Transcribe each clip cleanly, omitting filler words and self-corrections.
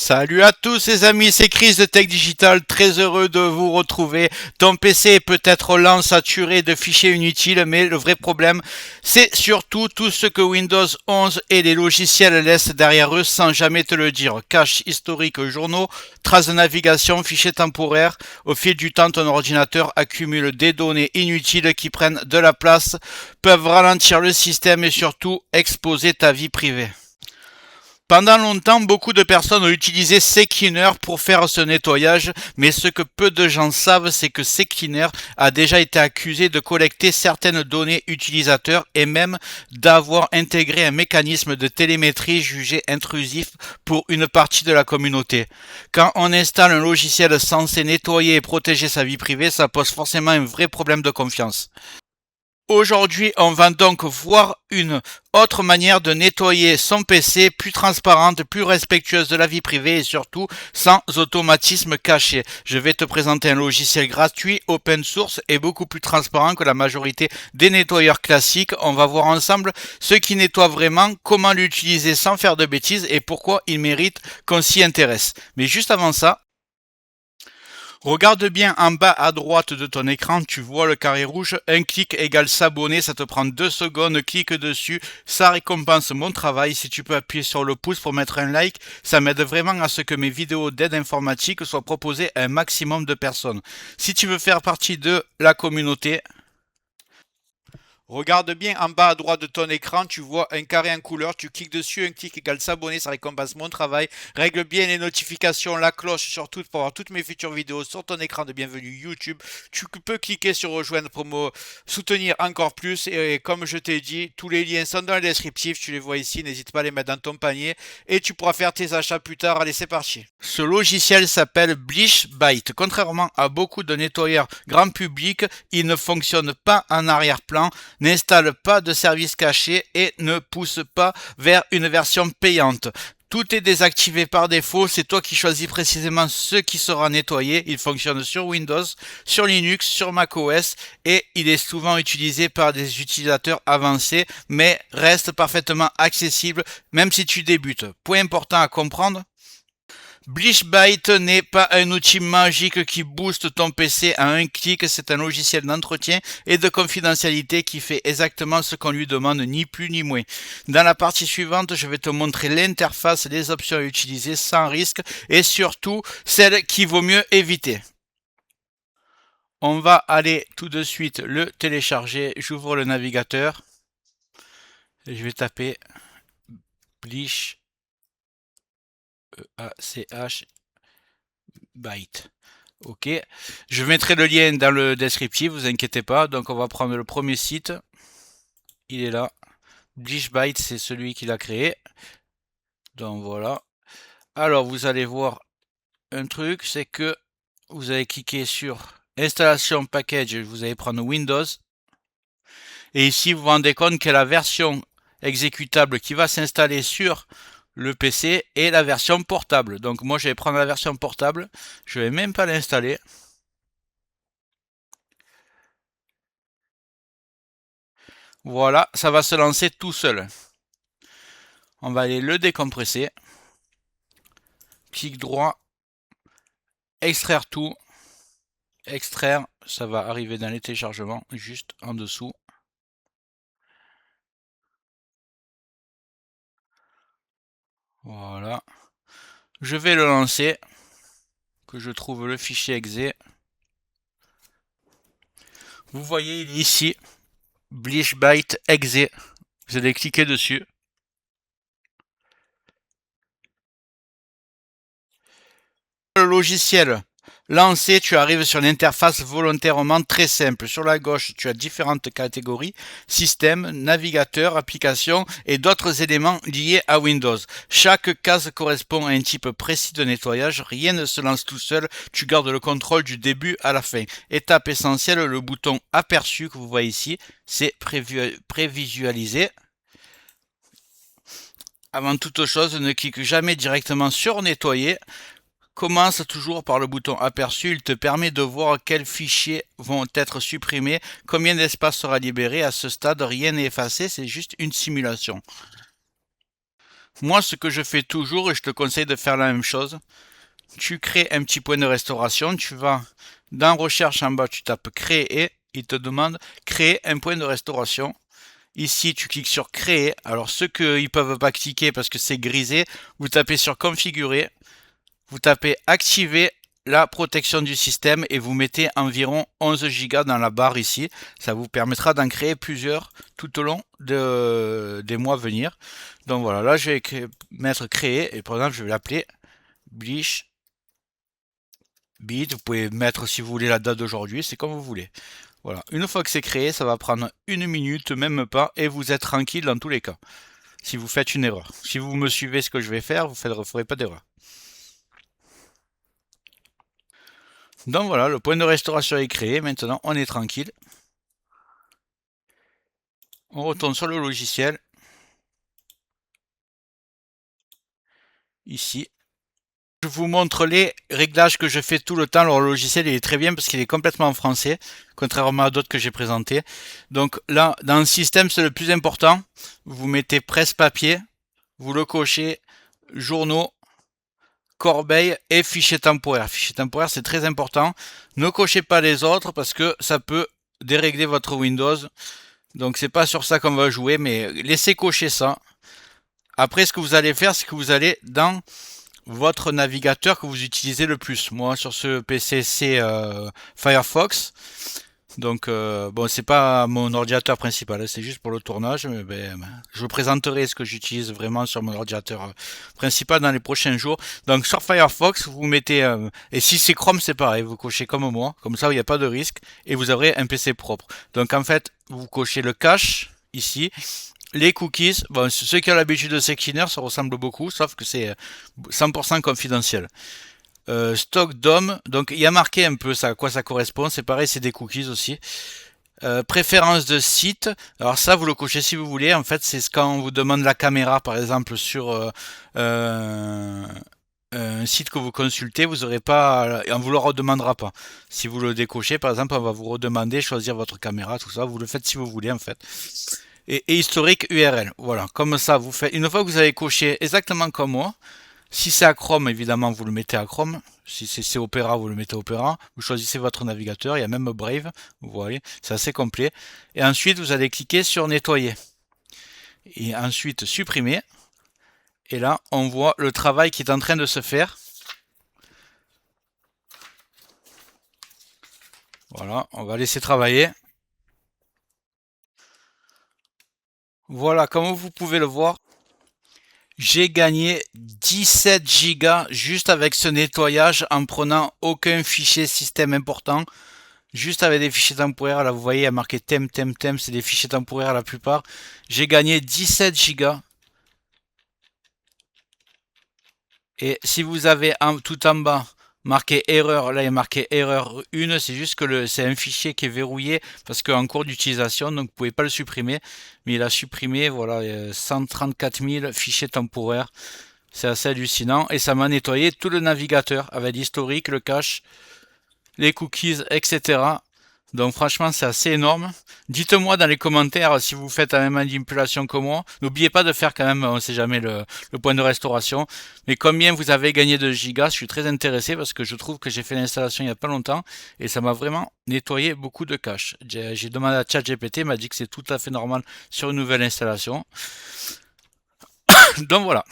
Salut à tous les amis, c'est Chris de Tech Digital, très heureux de vous retrouver. Ton PC est peut-être lent, saturé de fichiers inutiles, mais le vrai problème, c'est surtout tout ce que Windows 11 et les logiciels laissent derrière eux sans jamais te le dire. Cache historique, journaux, traces de navigation, fichiers temporaires. Au fil du temps, ton ordinateur accumule des données inutiles qui prennent de la place, peuvent ralentir le système et surtout exposer ta vie privée. Pendant longtemps, beaucoup de personnes ont utilisé CCleaner pour faire ce nettoyage, mais ce que peu de gens savent, c'est que CCleaner a déjà été accusé de collecter certaines données utilisateurs et même d'avoir intégré un mécanisme de télémétrie jugé intrusif pour une partie de la communauté. Quand on installe un logiciel censé nettoyer et protéger sa vie privée, ça pose forcément un vrai problème de confiance. Aujourd'hui, on va donc voir une autre manière de nettoyer son PC, plus transparente, plus respectueuse de la vie privée et surtout sans automatisme caché. Je vais te présenter un logiciel gratuit, open source et beaucoup plus transparent que la majorité des nettoyeurs classiques. On va voir ensemble ce qui nettoie vraiment, comment l'utiliser sans faire de bêtises et pourquoi il mérite qu'on s'y intéresse. Mais juste avant ça, regarde bien en bas à droite de ton écran, tu vois le carré rouge, un clic égale s'abonner, ça te prend 2 secondes, clique dessus, ça récompense mon travail. Si tu peux appuyer sur le pouce pour mettre un like, ça m'aide vraiment à ce que mes vidéos d'aide informatique soient proposées à un maximum de personnes. Si tu veux faire partie de la communauté, regarde bien en bas à droite de ton écran, tu vois un carré en couleur, tu cliques dessus, un clic égale s'abonner, ça récompense mon travail. Règle bien les notifications, la cloche surtout pour avoir toutes mes futures vidéos sur ton écran de bienvenue YouTube. Tu peux cliquer sur rejoindre pour me soutenir encore plus et comme je t'ai dit, tous les liens sont dans le descriptif, tu les vois ici, n'hésite pas à les mettre dans ton panier et tu pourras faire tes achats plus tard. Allez, c'est parti. Ce logiciel s'appelle Bleach Byte. Contrairement à beaucoup de nettoyeurs grand public, il ne fonctionne pas en arrière-plan, n'installe pas de service caché et ne pousse pas vers une version payante. Tout est désactivé par défaut, c'est toi qui choisis précisément ce qui sera nettoyé. Il fonctionne sur Windows, sur Linux, sur macOS et il est souvent utilisé par des utilisateurs avancés mais reste parfaitement accessible même si tu débutes. Point important à comprendre, Bleach Byte n'est pas un outil magique qui booste ton PC à un clic, c'est un logiciel d'entretien et de confidentialité qui fait exactement ce qu'on lui demande, ni plus ni moins. Dans la partie suivante, je vais te montrer l'interface, les options à utiliser sans risque et surtout celles qu'il vaut mieux éviter. On va aller tout de suite le télécharger, j'ouvre le navigateur et je vais taper Bleach E-A-C-H Byte. Ok, je mettrai le lien dans le descriptif, vous inquiétez pas. Donc on va prendre le premier site, il est là. Bleach Byte, c'est celui qui l'a créé. Donc voilà. Alors vous allez voir un truc, c'est que vous allez cliquer sur installation package, vous allez prendre Windows. Et ici vous vous rendez compte que la version exécutable qui va s'installer sur le PC et la version portable. Donc moi je vais prendre la version portable, je vais même pas l'installer. Voilà, ça va se lancer tout seul. On va aller le décompresser. Clic droit, extraire tout. Extraire, ça va arriver dans les téléchargements, juste en dessous. Voilà. Je vais le lancer. Que je trouve le fichier exe. Vous voyez, il est ici. Bleach Byte exe. Vous allez cliquer dessus. Le logiciel lancé, tu arrives sur une interface volontairement très simple. Sur la gauche, tu as différentes catégories, système, navigateur, application et d'autres éléments liés à Windows. Chaque case correspond à un type précis de nettoyage. Rien ne se lance tout seul, tu gardes le contrôle du début à la fin. Étape essentielle, le bouton aperçu que vous voyez ici, c'est prévisualiser. Avant toute chose, ne clique jamais directement sur nettoyer. Commence toujours par le bouton aperçu, il te permet de voir quels fichiers vont être supprimés, combien d'espace sera libéré. À ce stade, rien n'est effacé, c'est juste une simulation. Moi, ce que je fais toujours, et je te conseille de faire la même chose, tu crées un petit point de restauration, tu vas dans recherche en bas, tu tapes créer, il te demande créer un point de restauration. Ici, tu cliques sur créer. Alors, ceux qui ne peuvent pas cliquer parce que c'est grisé, vous tapez sur configurer, vous tapez activer la protection du système et vous mettez environ 11 Go dans la barre ici. Ça vous permettra d'en créer plusieurs tout au long des mois à venir. Donc voilà, là je vais mettre créer et par exemple je vais l'appeler Bleach Bit. Vous pouvez mettre si vous voulez la date d'aujourd'hui, c'est comme vous voulez. Voilà, une fois que c'est créé, ça va prendre une minute, même pas, et vous êtes tranquille dans tous les cas. Si vous faites une erreur. Si vous me suivez ce que je vais faire, vous ne ferez pas d'erreur. Donc voilà, le point de restauration est créé. Maintenant, on est tranquille. On retourne sur le logiciel. Ici. Je vous montre les réglages que je fais tout le temps. Alors, le logiciel, il est très bien parce qu'il est complètement en français, contrairement à d'autres que j'ai présentés. Donc là, dans le système, c'est le plus important. Vous mettez presse-papier. Vous le cochez. Journaux. Corbeille et fichier temporaire. Fichier temporaire, c'est très important. Ne cochez pas les autres parce que ça peut dérégler votre Windows. Donc c'est pas sur ça qu'on va jouer, mais laissez cocher ça. Après, ce que vous allez faire, c'est que vous allez dans votre navigateur que vous utilisez le plus. Moi, sur ce PC, c'est Firefox. Donc, bon, c'est pas mon ordinateur principal, c'est juste pour le tournage. Mais je vous présenterai ce que j'utilise vraiment sur mon ordinateur principal dans les prochains jours. Donc, sur Firefox, vous mettez, et si c'est Chrome, c'est pareil, vous cochez comme moi, comme ça, il n'y a pas de risque, et vous aurez un PC propre. Donc, en fait, vous cochez le cache ici. Les cookies, bon, ceux qui ont l'habitude de Sekiner, ça ressemble beaucoup, sauf que c'est 100% confidentiel. Stock DOM, donc il y a marqué un peu ça, à quoi ça correspond, c'est pareil, c'est des cookies aussi. Préférence de site, alors ça vous le cochez si vous voulez, en fait c'est quand on vous demande la caméra par exemple sur un site que vous consultez, vous aurez pas, on vous le redemandera pas. Si vous le décochez par exemple, on va vous redemander choisir votre caméra, tout ça, vous le faites si vous voulez en fait. Et historique URL, voilà, comme ça vous faites, une fois que vous avez coché exactement comme moi, si c'est à Chrome, évidemment, vous le mettez à Chrome. Si c'est Opera, vous le mettez Opera. Vous choisissez votre navigateur. Il y a même Brave. Vous voyez, c'est assez complet. Et ensuite, vous allez cliquer sur Nettoyer. Et ensuite, Supprimer. Et là, on voit le travail qui est en train de se faire. Voilà, on va laisser travailler. Voilà, comme vous pouvez le voir, j'ai gagné 17 gigas juste avec ce nettoyage en prenant aucun fichier système important. Juste avec des fichiers temporaires, là vous voyez, il y a marqué thème, c'est des fichiers temporaires la plupart. J'ai gagné 17 gigas. Et si vous avez tout en bas marqué erreur, là il y a marqué erreur 1, c'est juste que c'est un fichier qui est verrouillé parce qu'en cours d'utilisation, donc vous pouvez pas le supprimer. Mais il a supprimé, voilà, 134 000 fichiers temporaires. C'est assez hallucinant. Et ça m'a nettoyé tout le navigateur avec l'historique, le cache, les cookies, etc. Donc franchement, c'est assez énorme. Dites-moi dans les commentaires si vous faites la même manipulation que moi. N'oubliez pas de faire quand même, on ne sait jamais, le point de restauration. Mais combien vous avez gagné de gigas, je suis très intéressé parce que je trouve que j'ai fait l'installation il n'y a pas longtemps et ça m'a vraiment nettoyé beaucoup de cache. J'ai demandé à ChatGPT, il m'a dit que c'est tout à fait normal sur une nouvelle installation. Donc voilà.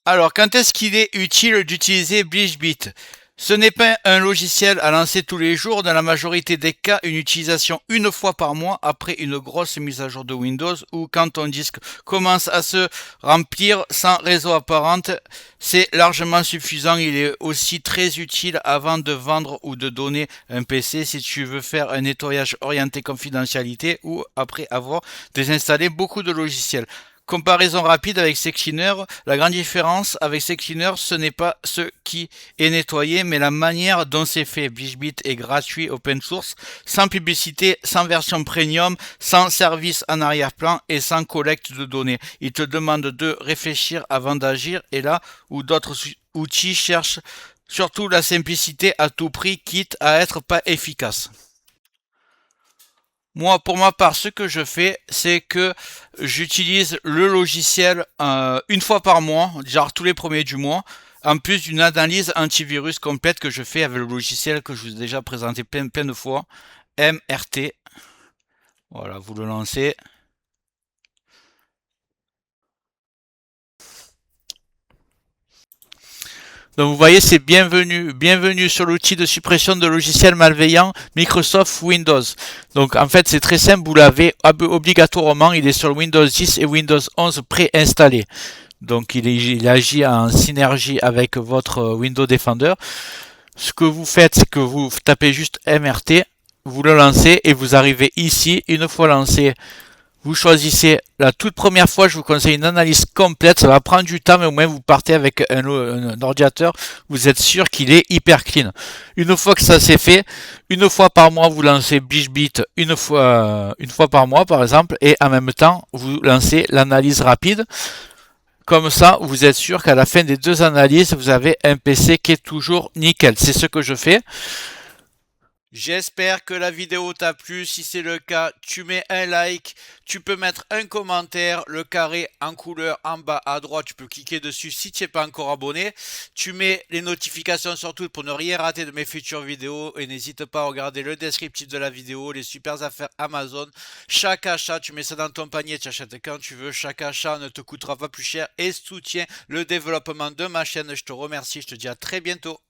Alors, quand est-ce qu'il est utile d'utiliser BleachBit? Ce n'est pas un logiciel à lancer tous les jours, dans la majorité des cas, une utilisation une fois par mois après une grosse mise à jour de Windows ou quand ton disque commence à se remplir sans réseau apparente, c'est largement suffisant. Il est aussi très utile avant de vendre ou de donner un PC si tu veux faire un nettoyage orienté confidentialité ou après avoir désinstallé beaucoup de logiciels. Comparaison rapide avec CCleaner. La grande différence avec CCleaner, ce n'est pas ce qui est nettoyé, mais la manière dont c'est fait. BishBit est gratuit, open source, sans publicité, sans version premium, sans service en arrière-plan et sans collecte de données. Il te demande de réfléchir avant d'agir et là où d'autres outils cherchent surtout la simplicité à tout prix, quitte à être pas efficace. Moi, pour ma part, ce que je fais, c'est que j'utilise le logiciel une fois par mois, genre tous les premiers du mois, en plus d'une analyse antivirus complète que je fais avec le logiciel que je vous ai déjà présenté plein de fois, MRT. Voilà, vous le lancez. Donc vous voyez, c'est bienvenue sur l'outil de suppression de logiciels malveillants Microsoft Windows. Donc en fait, c'est très simple, vous l'avez obligatoirement, il est sur Windows 10 et Windows 11 préinstallé. Donc il agit en synergie avec votre Windows Defender. Ce que vous faites, c'est que vous tapez juste MRT, vous le lancez et vous arrivez ici. Une fois lancé, vous choisissez la toute première fois, je vous conseille une analyse complète. Ça va prendre du temps, mais au moins vous partez avec un ordinateur. Vous êtes sûr qu'il est hyper clean. Une fois que ça c'est fait, une fois par mois, vous lancez BishBit une fois par mois, par exemple, et en même temps, vous lancez l'analyse rapide. Comme ça, vous êtes sûr qu'à la fin des deux analyses, vous avez un PC qui est toujours nickel. C'est ce que je fais. J'espère que la vidéo t'a plu. Si c'est le cas, tu mets un like, tu peux mettre un commentaire, le carré en couleur en bas à droite, tu peux cliquer dessus si tu n'es pas encore abonné. Tu mets les notifications surtout pour ne rien rater de mes futures vidéos et n'hésite pas à regarder le descriptif de la vidéo, les super affaires Amazon. Chaque achat, tu mets ça dans ton panier, tu achètes quand tu veux. Chaque achat ne te coûtera pas plus cher et soutient le développement de ma chaîne. Je te remercie, je te dis à très bientôt.